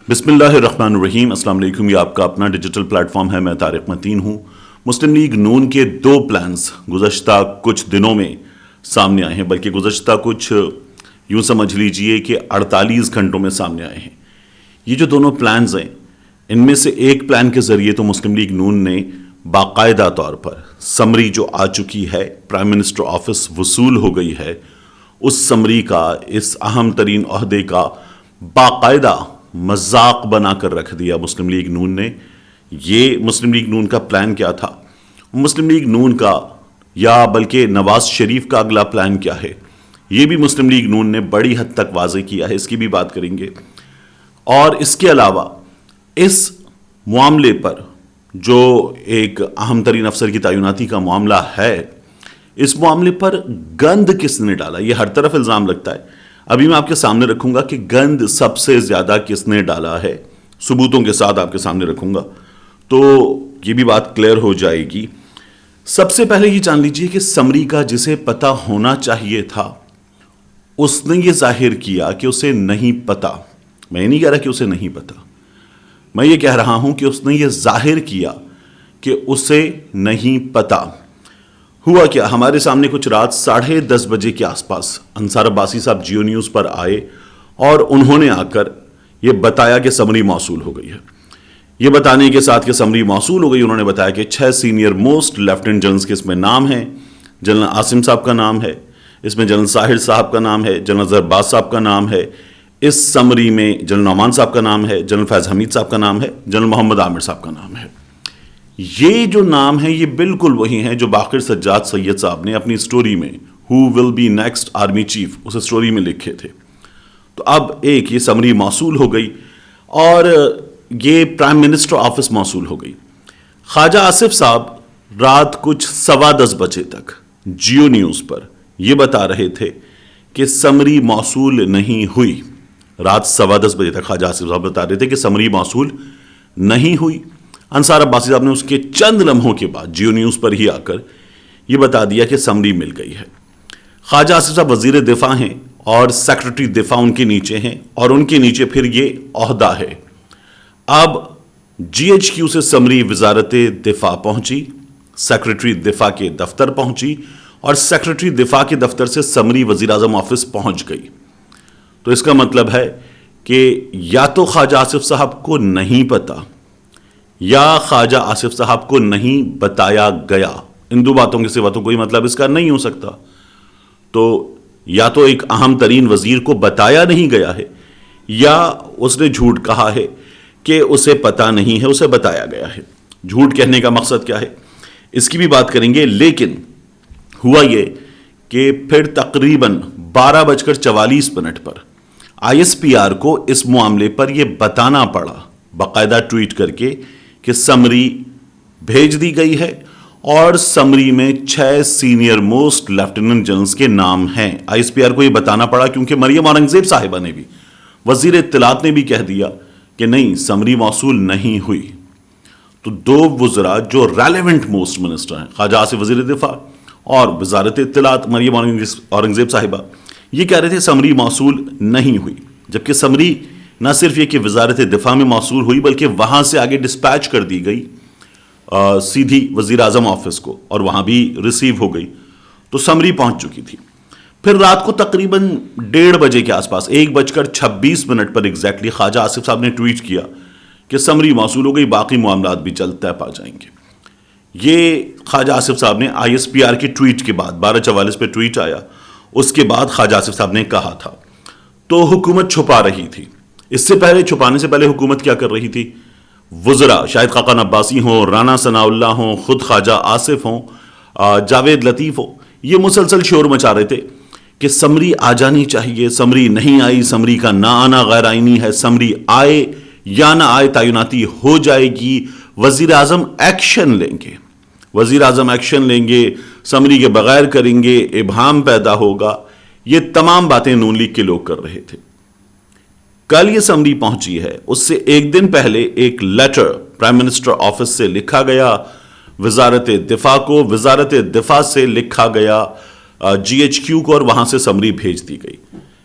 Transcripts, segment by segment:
بسم اللہ الرحمن الرحیم. السلام علیکم. یہ آپ کا اپنا ڈیجیٹل پلیٹ فارم ہے. میں طارق متین ہوں. مسلم لیگ نون کے دو پلانز گزشتہ کچھ دنوں میں سامنے آئے ہیں، بلکہ گزشتہ کچھ یوں سمجھ لیجئے کہ 48 گھنٹوں میں سامنے آئے ہیں. یہ جو دونوں پلانز ہیں، ان میں سے ایک پلان کے ذریعے تو مسلم لیگ نون نے باقاعدہ طور پر سمری جو آ چکی ہے، پرائم منسٹر آفس وصول ہو گئی ہے، اس سمری کا، اس اہم ترین عہدے کا باقاعدہ مذاق بنا کر رکھ دیا مسلم لیگ نون نے. یہ مسلم لیگ نون کا پلان کیا تھا؟ مسلم لیگ نون کا یا بلکہ نواز شریف کا اگلا پلان کیا ہے، یہ بھی مسلم لیگ نون نے بڑی حد تک واضح کیا ہے. اس کی بھی بات کریں گے. اور اس کے علاوہ اس معاملے پر جو ایک اہم ترین افسر کی تعیناتی کا معاملہ ہے، اس معاملے پر گند کس نے ڈالا؟ یہ ہر طرف الزام لگتا ہے. ابھی میں آپ کے سامنے رکھوں گا کہ گند سب سے زیادہ کس نے ڈالا ہے، ثبوتوں کے ساتھ آپ کے سامنے رکھوں گا تو یہ بھی بات کلیئر ہو جائے گی. سب سے پہلے یہ جان لیجئے کہ سمری کا جسے پتہ ہونا چاہیے تھا، اس نے یہ ظاہر کیا کہ اسے نہیں پتا. میں نہیں کہہ رہا کہ اسے نہیں پتا، میں یہ کہہ رہا ہوں کہ اس نے یہ ظاہر کیا کہ اسے نہیں پتا. ہوا کیا؟ ہمارے سامنے کچھ رات 10:30 بجے کے آس پاس انصار عباسی صاحب جیو نیوز پر آئے اور انہوں نے آ کر یہ بتایا کہ سمری موصول ہو گئی ہے. یہ بتانے کے ساتھ کہ سمری موصول ہو گئی، انہوں نے بتایا کہ 6 سینئر موسٹ لیفٹیننٹ جنرلز کے اس میں نام ہیں. جنرل عاصم صاحب کا نام ہے اس میں، جنرل ساحر صاحب کا نام ہے، جنرل زرباز صاحب کا نام ہے اس سمری میں، جنرل نعمان صاحب کا نام ہے، جنرل فیض حمید صاحب کا نام ہے، جنرل محمد عامر صاحب کا نام ہے. یہ جو نام ہیں یہ بالکل وہی ہیں جو باقر سجاد سید صاحب نے اپنی سٹوری میں who will be next army chief اس سٹوری میں لکھے تھے. تو اب ایک یہ سمری موصول ہو گئی اور یہ پرائم منسٹر آفس موصول ہو گئی. خواجہ آصف صاحب رات کچھ 10:15 بجے تک جیو نیوز پر یہ بتا رہے تھے کہ سمری موصول نہیں ہوئی. رات 10:15 بجے تک خواجہ آصف صاحب بتا رہے تھے کہ سمری موصول نہیں ہوئی. انصار عباسی صاحب نے اس کے چند لمحوں کے بعد جیو نیوز پر ہی آ کر یہ بتا دیا کہ سمری مل گئی ہے. خواجہ آصف صاحب وزیر دفاع ہیں اور سیکرٹری دفاع ان کے نیچے ہیں، اور ان کے نیچے پھر یہ عہدہ ہے. اب جی ایچ کیو سے سمری وزارت دفاع پہنچی، سیکرٹری دفاع کے دفتر پہنچی، اور سیکرٹری دفاع کے دفتر سے سمری وزیر اعظم آفس پہنچ گئی. تو اس کا مطلب ہے کہ یا تو خواجہ آصف صاحب کو نہیں پتا یا خواجہ آصف صاحب کو نہیں بتایا گیا. ان دو باتوں کے سوا تو کوئی مطلب اس کا نہیں ہو سکتا. تو یا تو ایک اہم ترین وزیر کو بتایا نہیں گیا ہے، یا اس نے جھوٹ کہا ہے کہ اسے پتا نہیں ہے، اسے بتایا گیا ہے. جھوٹ کہنے کا مقصد کیا ہے اس کی بھی بات کریں گے. لیکن ہوا یہ کہ پھر تقریباً 12:44 پر آئی ایس پی آر کو اس معاملے پر یہ بتانا پڑا باقاعدہ ٹویٹ کر کے کہ سمری بھیج دی گئی ہے اور سمری میں 6 سینئر موسٹ لیفٹیننٹ جنرلز کے نام ہیں. آئی ایس پی آر کو یہ بتانا پڑا کیونکہ مریم اورنگزیب صاحبہ نے بھی، وزیر اطلاعات نے بھی کہہ دیا کہ نہیں، سمری موصول نہیں ہوئی. تو دو وزراء جو ریلیونٹ موسٹ منسٹر ہیں، خواجہ آصف وزیر دفاع اور وزارت اطلاعات مریم اورنگزیب صاحبہ، یہ کہہ رہے تھے سمری موصول نہیں ہوئی. جبکہ سمری نہ صرف یہ کہ وزارت دفاع میں موصول ہوئی بلکہ وہاں سے آگے ڈسپیچ کر دی گئی سیدھی وزیر اعظم آفس کو، اور وہاں بھی ریسیو ہو گئی. تو سمری پہنچ چکی تھی. پھر رات کو تقریباً 1:30 بجے کے آس پاس 1:26 پر ایگزیکٹلی خواجہ آصف صاحب نے ٹویٹ کیا کہ سمری موصول ہو گئی، باقی معاملات بھی جلد طے پا جائیں گے. یہ خواجہ آصف صاحب نے آئی ایس پی آر کے ٹویٹ کے بعد 12:44 پہ ٹویٹ آیا، اس کے بعد خواجہ آصف صاحب نے کہا تھا. تو حکومت چھپا رہی تھی. اس سے پہلے، چھپانے سے پہلے حکومت کیا کر رہی تھی؟ وزراء شاہد خاقان عباسی ہوں، رانا ثناء اللہ ہوں، خود خواجہ آصف ہوں، جاوید لطیف ہوں، یہ مسلسل شور مچا رہے تھے کہ سمری آ جانی چاہیے، سمری نہیں آئی، سمری کا نہ آنا غیر آئینی ہے، سمری آئے یا نہ آئے تعیناتی ہو جائے گی، وزیر اعظم ایکشن لیں گے، وزیر اعظم ایکشن لیں گے، سمری کے بغیر کریں گے، ابہام پیدا ہوگا. یہ تمام باتیں نون لیگ کے لوگ کر رہے تھے. کل یہ سمری پہنچی ہے، اس سے ایک دن پہلے ایک لیٹر پرائم منسٹر آفس سے لکھا گیا وزارت دفاع کو، وزارت دفاع سے لکھا گیا جی ایچ کیو کو، اور وہاں سے سمری بھیج دی گئی.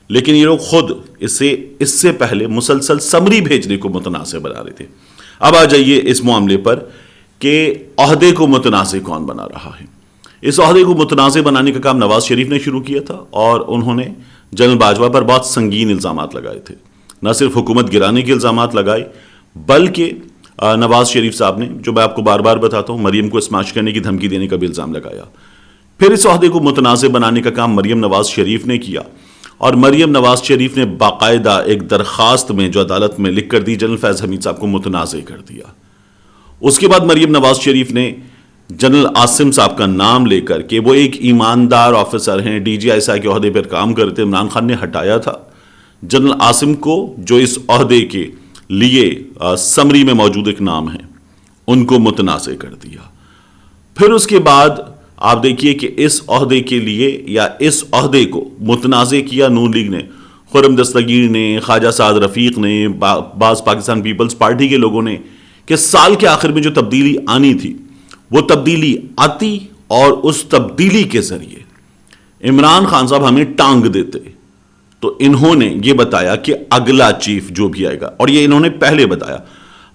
لیکن یہ لوگ خود اس سے پہلے مسلسل سمری بھیجنے کو متنازع بنا رہے تھے. اب آ جائیے اس معاملے پر کہ عہدے کو متنازع کون بنا رہا ہے. اس عہدے کو متنازع بنانے کا کام نواز شریف نے شروع کیا تھا اور انہوں نے جنرل باجوہ پر بہت سنگین الزامات لگائے تھے. نہ صرف حکومت گرانے کے الزامات لگائے بلکہ نواز شریف صاحب نے, جو میں آپ کو بار بار بتاتا ہوں, مریم کو اسمیش کرنے کی دھمکی دینے کا بھی الزام لگایا. پھر اس عہدے کو متنازع بنانے کا کام مریم نواز شریف نے کیا اور مریم نواز شریف نے باقاعدہ ایک درخواست میں جو عدالت میں لکھ کر دی, جنرل فیض حمید صاحب کو متنازع کر دیا. اس کے بعد مریم نواز شریف نے جنرل عاصم صاحب کا نام لے کر کہ وہ ایک ایماندار آفیسر ہیں, ڈی جی آئی سی کے عہدے پر کام کرتے, عمران خان نے ہٹایا تھا. جنرل عاصم کو, جو اس عہدے کے لیے سمری میں موجود ایک نام ہے, ان کو متنازع کر دیا. پھر اس کے بعد آپ دیکھیے کہ اس عہدے کے لیے یا اس عہدے کو متنازع کیا نون لیگ نے, خرم دستگیر نے, خواجہ سعد رفیق نے, بعض پاکستان پیپلز پارٹی کے لوگوں نے, کہ سال کے آخر میں جو تبدیلی آنی تھی وہ تبدیلی آتی اور اس تبدیلی کے ذریعے عمران خان صاحب ہمیں ٹانگ دیتے. تو انہوں نے یہ بتایا کہ اگلا چیف جو بھی آئے گا, اور یہ انہوں نے پہلے بتایا,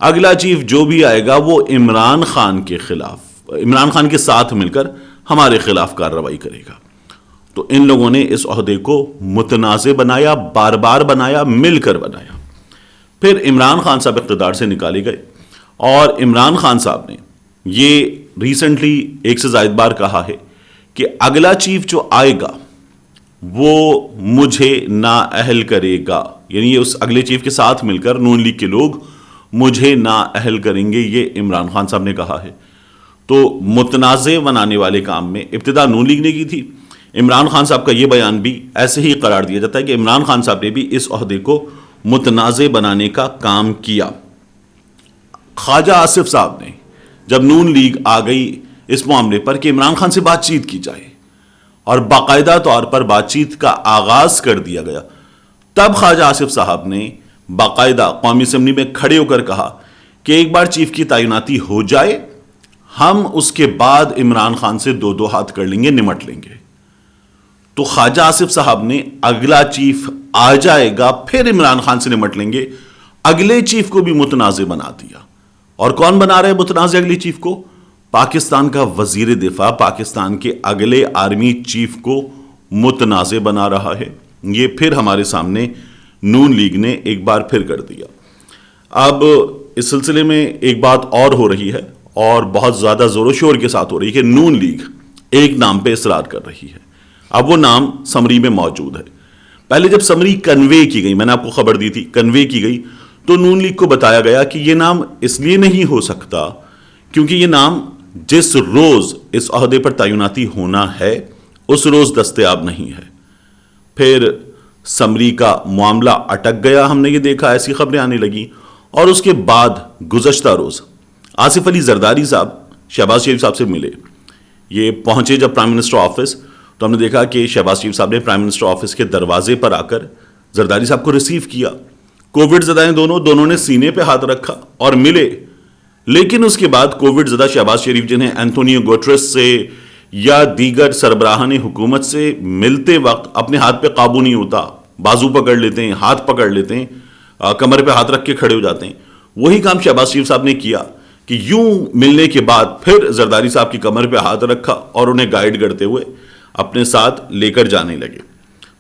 اگلا چیف جو بھی آئے گا وہ عمران خان کے خلاف, عمران خان کے ساتھ مل کر ہمارے خلاف کارروائی کرے گا. تو ان لوگوں نے اس عہدے کو متنازع بنایا, بار بار بنایا, مل کر بنایا. پھر عمران خان صاحب اقتدار سے نکالے گئے اور عمران خان صاحب نے یہ ریسنٹلی ایک سے زائد بار کہا ہے کہ اگلا چیف جو آئے گا وہ مجھے نااہل کرے گا, یعنی یہ اس اگلے چیف کے ساتھ مل کر نون لیگ کے لوگ مجھے نااہل کریں گے, یہ عمران خان صاحب نے کہا ہے. تو متنازع بنانے والے کام میں ابتدا نون لیگ نے کی تھی. عمران خان صاحب کا یہ بیان بھی ایسے ہی قرار دیا جاتا ہے کہ عمران خان صاحب نے بھی اس عہدے کو متنازع بنانے کا کام کیا. خواجہ آصف صاحب نے جب نون لیگ آ گئی اس معاملے پر کہ عمران خان سے بات چیت کی جائے اور باقاعدہ طور پر بات چیت کا آغاز کر دیا گیا, تب خواجہ آصف صاحب نے باقاعدہ قومی اسمبلی میں کھڑے ہو کر کہا کہ ایک بار چیف کی تعیناتی ہو جائے, ہم اس کے بعد عمران خان سے دو ہاتھ کر لیں گے, نمٹ لیں گے. تو خواجہ آصف صاحب نے اگلا چیف آ جائے گا پھر عمران خان سے نمٹ لیں گے, اگلے چیف کو بھی متنازع بنا دیا. اور کون بنا رہے متنازع اگلے چیف کو؟ پاکستان کا وزیر دفاع پاکستان کے اگلے آرمی چیف کو متنازع بنا رہا ہے. یہ پھر ہمارے سامنے نون لیگ نے ایک بار پھر کر دیا. اب اس سلسلے میں ایک بات اور ہو رہی ہے اور بہت زیادہ زور و شور کے ساتھ ہو رہی ہے کہ نون لیگ ایک نام پہ اصرار کر رہی ہے. اب وہ نام سمری میں موجود ہے. پہلے جب سمری کنوے کی گئی, میں نے آپ کو خبر دی تھی, کنوے کی گئی, تو نون لیگ کو بتایا گیا کہ یہ نام اس لیے نہیں ہو سکتا کیونکہ یہ نام جس روز اس عہدے پر تعیناتی ہونا ہے اس روز دستیاب نہیں ہے. پھر سمری کا معاملہ اٹک گیا, ہم نے یہ دیکھا, ایسی خبریں آنے لگیں. اور اس کے بعد گزشتہ روز آصف علی زرداری صاحب شہباز شریف صاحب سے ملے. یہ پہنچے جب پرائم منسٹر آفس, تو ہم نے دیکھا کہ شہباز شریف صاحب نے پرائم منسٹر آفس کے دروازے پر آ کر زرداری صاحب کو ریسیو کیا. کووڈ زدہ دونوں نے سینے پہ ہاتھ رکھا اور ملے. لیکن اس کے بعد کووڈ زدہ شہباز شریف جنہیں اینتونیو گوٹرس سے یا دیگر سربراہان حکومت سے ملتے وقت اپنے ہاتھ پہ قابو نہیں ہوتا, بازو پکڑ لیتے ہیں, ہاتھ پکڑ لیتے ہیں, کمر پہ ہاتھ رکھ کے کھڑے ہو جاتے ہیں, وہی کام شہباز شریف صاحب نے کیا کہ یوں ملنے کے بعد پھر زرداری صاحب کی کمر پہ ہاتھ رکھا اور انہیں گائیڈ کرتے ہوئے اپنے ساتھ لے کر جانے لگے.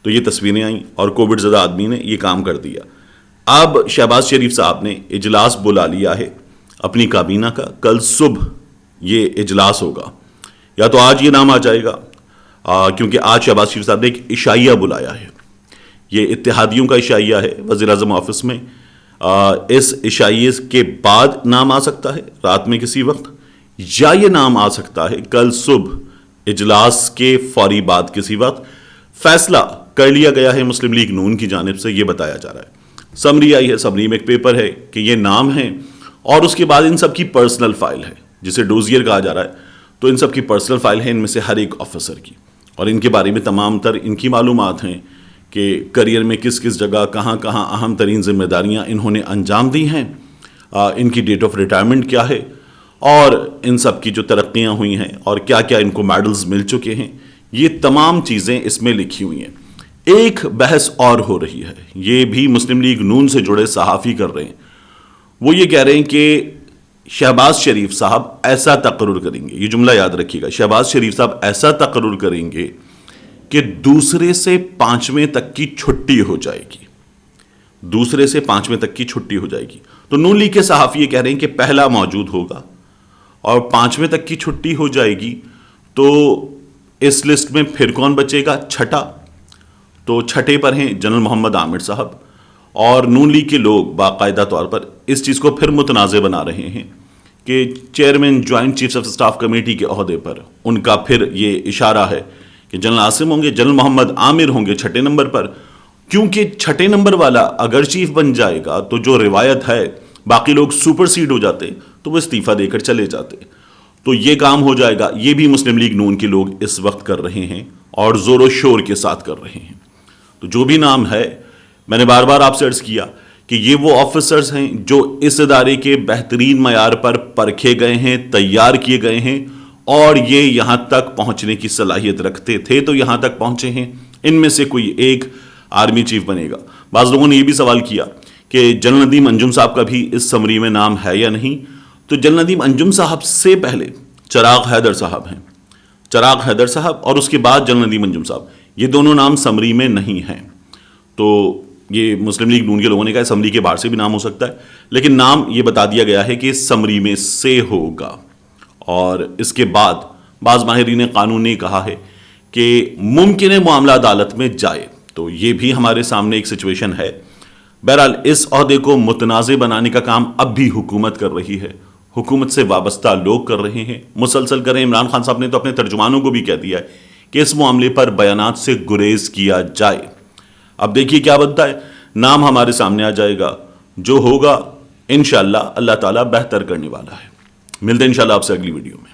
تو یہ تصویریں آئیں اور کووڈ زدہ آدمی نے یہ کام کر دیا. اب شہباز شریف صاحب نے اجلاس بلا لیا ہے اپنی کابینہ کا. کل صبح یہ اجلاس ہوگا, یا تو آج یہ نام آ جائے گا کیونکہ آج شہباز شریف صاحب نے ایک عشائیہ بلایا ہے. یہ اتحادیوں کا عشائیہ ہے وزیر اعظم آفس میں. اس عشائیے کے بعد نام آ سکتا ہے رات میں کسی وقت, یا یہ نام آ سکتا ہے کل صبح اجلاس کے فوری بعد کسی وقت. فیصلہ کر لیا گیا ہے مسلم لیگ نون کی جانب سے, یہ بتایا جا رہا ہے. سمری آئی ہے, سمری میں ایک پیپر ہے کہ یہ نام ہے اور اس کے بعد ان سب کی پرسنل فائل ہے جسے ڈوزیئر کہا جا رہا ہے. تو ان سب کی پرسنل فائل ہے ان میں سے ہر ایک آفیسر کی, اور ان کے بارے میں تمام تر ان کی معلومات ہیں کہ کریئر میں کس کس جگہ کہاں کہاں اہم ترین ذمہ داریاں انہوں نے انجام دی ہیں, ان کی ڈیٹ آف ریٹائرمنٹ کیا ہے, اور ان سب کی جو ترقیاں ہوئی ہیں اور کیا کیا ان کو میڈلز مل چکے ہیں, یہ تمام چیزیں اس میں لکھی ہوئی ہیں. ایک بحث اور ہو رہی ہے، یہ بھی مسلم لیگ نون سے جڑے صحافی کر رہے ہیں. وہ یہ کہہ رہے ہیں کہ شہباز شریف صاحب ایسا تقرر کریں گے، یہ جملہ یاد رکھیے گا، شہباز شریف صاحب ایسا تقرر کریں گے کہ دوسرے سے پانچویں تک کی چھٹی ہو جائے گی. دوسرے سے پانچویں تک کی چھٹی ہو جائے گی. تو نون لیگ کے صحافی یہ کہہ رہے ہیں کہ پہلا موجود ہوگا اور پانچویں تک کی چھٹی ہو جائے گی، تو اس لسٹ میں پھر کون بچے گا؟ چھٹا. تو چھٹے پر ہیں جنرل محمد عامر صاحب، اور نون لیگ کے لوگ باقاعدہ طور پر اس چیز کو پھر متنازع بنا رہے ہیں کہ chairman joint chiefs of staff committee کے عہدے پر ان کا پھر یہ اشارہ ہے کہ جنرل عاصم ہوں گے، جنرل محمد عامر ہوں گے چھٹے نمبر پر، کیونکہ چھٹے نمبر والا اگر چیف بن جائے گا تو جو روایت ہے باقی لوگ سپر سیڈ ہو جاتے تو وہ استعفیٰ دے کر چلے جاتے. تو یہ کام ہو جائے گا. یہ بھی مسلم لیگ نون کے لوگ اس وقت کر رہے ہیں اور زور و شور کے ساتھ کر رہے ہیں. تو جو بھی نام ہے، میں نے بار بار آپ سے عرض کیا کہ یہ وہ آفیسرز ہیں جو اس ادارے کے بہترین معیار پر پرکھے گئے ہیں، تیار کیے گئے ہیں، اور یہ یہاں تک پہنچنے کی صلاحیت رکھتے تھے تو یہاں تک پہنچے ہیں. ان میں سے کوئی ایک آرمی چیف بنے گا. بعض لوگوں نے یہ بھی سوال کیا کہ جنرل ندیم انجم صاحب کا بھی اس سمری میں نام ہے یا نہیں. تو جنرل ندیم انجم صاحب سے پہلے چراغ حیدر صاحب ہیں، چراغ حیدر صاحب، اور اس کے بعد جنرل ندیم انجم صاحب. یہ دونوں نام سمری میں نہیں ہیں. تو یہ مسلم لیگ نون کے لوگوں نے کہا اسمبلی کے باہر سے بھی نام ہو سکتا ہے، لیکن نام یہ بتا دیا گیا ہے کہ سمری میں سے ہوگا. اور اس کے بعد بعض ماہرین قانون نے کہا ہے کہ ممکن ہے معاملہ عدالت میں جائے. تو یہ بھی ہمارے سامنے ایک سچویشن ہے. بہرحال اس عہدے کو متنازع بنانے کا کام اب بھی حکومت کر رہی ہے، حکومت سے وابستہ لوگ کر رہے ہیں، مسلسل کر رہے ہیں. عمران خان صاحب نے تو اپنے ترجمانوں کو بھی کہہ دیا ہے کہ اس معاملے پر بیانات سے گریز کیا جائے. اب دیکھیے کیا بنتا ہے. نام ہمارے سامنے آ جائے گا، جو ہوگا انشاءاللہ اللہ تعالیٰ بہتر کرنے والا ہے. ملتے ہیں انشاءاللہ آپ سے اگلی ویڈیو میں.